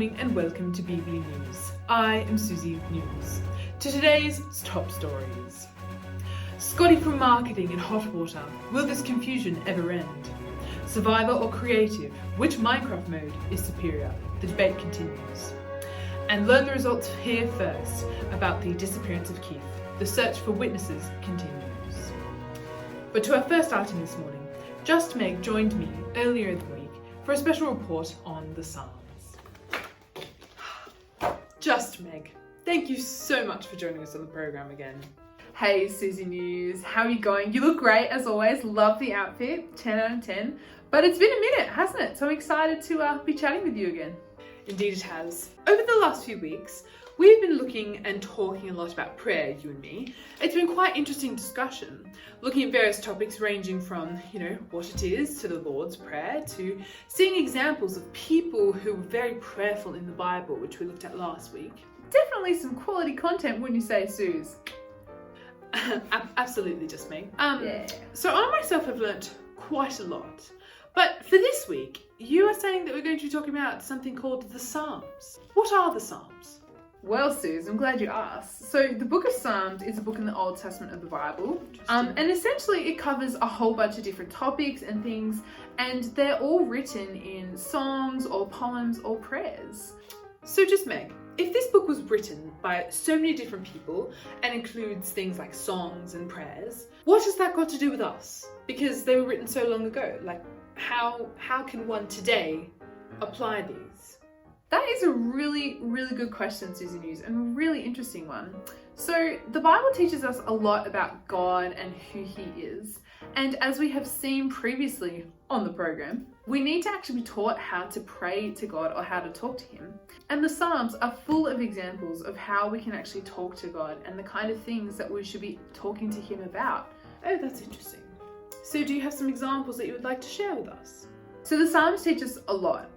morning and welcome to BB News. I am Susie News. To today's top stories. Scotty from marketing in hot water. Will this confusion ever end? Survivor or creative? Which Minecraft mode is superior? The debate continues. And learn the results here first about the disappearance of Keith. The search for witnesses continues. But to our first item this morning, Just Meg joined me earlier in the week for a special report on the Psalms. Just Meg, thank you so much for joining us on the program again. Hey Susie News, how are you going? You look great as always, love the outfit, 10 out of 10. But it's been a minute, hasn't it? So I'm excited to be chatting with you again. Indeed it has. Over the last few weeks, we've been looking and talking a lot about prayer, you and me. It's been quite interesting discussion, looking at various topics ranging from, what it is to the Lord's Prayer, to seeing examples of people who were very prayerful in the Bible, which we looked at last week. Definitely some quality content, wouldn't you say, Suze? Absolutely, just me. Yeah. So I myself have learnt quite a lot. But for this week, you are saying that we're going to be talking about something called the Psalms. What are the Psalms? Well, Suze, I'm glad you asked. So the book of Psalms is a book in the Old Testament of the Bible. And essentially it covers a whole bunch of different topics and things, and they're all written in songs or poems or prayers. So just Meg, if this book was written by so many different people and includes things like songs and prayers, what has that got to do with us? Because they were written so long ago. Like, how can one today apply these? That is a really, really good question, Susie News, and a really interesting one. So the Bible teaches us a lot about God and who He is. And as we have seen previously on the program, we need to actually be taught how to pray to God or how to talk to Him. And the Psalms are full of examples of how we can actually talk to God and the kind of things that we should be talking to Him about. Oh, that's interesting. So do you have some examples that you would like to share with us? So the Psalms teach us a lot.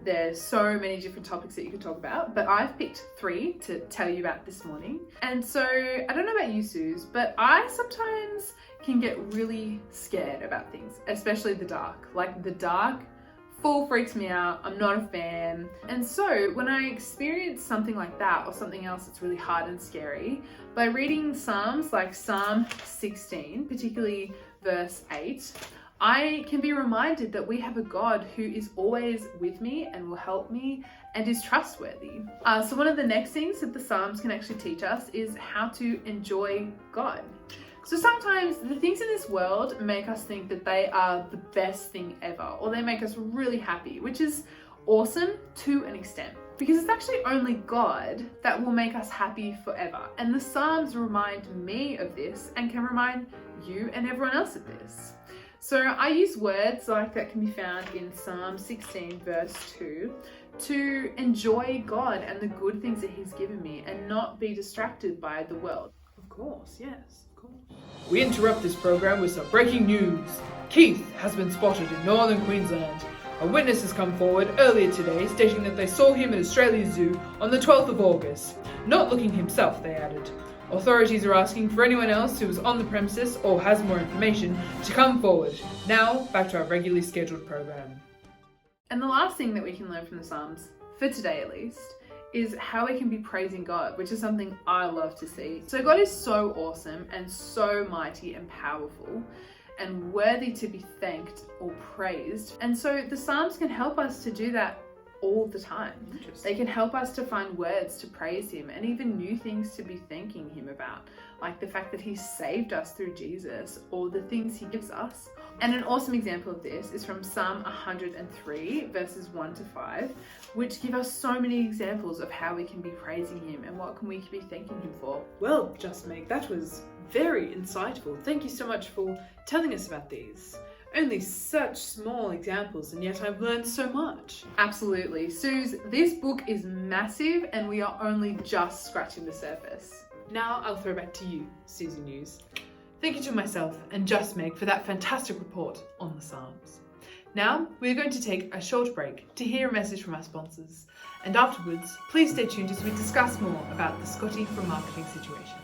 There's so many different topics that you could talk about, but I've picked 3 to tell you about this morning. And so I don't know about you, Suze, but I sometimes can get really scared about things, especially the dark. Like the dark full freaks me out. I'm not a fan. And so when I experience something like that or something else that's really hard and scary, by reading Psalms like Psalm 16, particularly verse 8, I can be reminded that we have a God who is always with me and will help me and is trustworthy. So one of the next things that the Psalms can actually teach us is how to enjoy God. So sometimes the things in this world make us think that they are the best thing ever, or they make us really happy, which is awesome to an extent, because it's actually only God that will make us happy forever. And the Psalms remind me of this and can remind you and everyone else of this. So I use words like that can be found in Psalm 16 verse 2 to enjoy God and the good things that He's given me and not be distracted by the world. Of course, yes, of course. We interrupt this program with some breaking news. Keith has been spotted in northern Queensland. A witness has come forward earlier today stating that they saw him at Australia's Zoo on the 12th of August. Not looking himself, they added. Authorities are asking for anyone else who is on the premises or has more information to come forward. Now, back to our regularly scheduled program. And the last thing that we can learn from the Psalms, for today at least, is how we can be praising God, which is something I love to see. So God is so awesome and so mighty and powerful and worthy to be thanked or praised. And so the Psalms can help us to do that all the time. They can help us to find words to praise Him and even new things to be thanking Him about, like the fact that He saved us through Jesus or the things He gives us. And an awesome example of this is from Psalm 103 verses 1 to 5, which give us so many examples of how we can be praising Him and what can we be thanking Him for. Well, Just Meg, that was very insightful. Thank you so much for telling us about these. Only such small examples, and yet I've learned so much. Absolutely. Suze, this book is massive and we are only just scratching the surface. Now I'll throw back to you, Susie News. Thank you to myself and Just Meg for that fantastic report on the Psalms. Now we're going to take a short break to hear a message from our sponsors, and afterwards please stay tuned as we discuss more about the Scotty from marketing situation.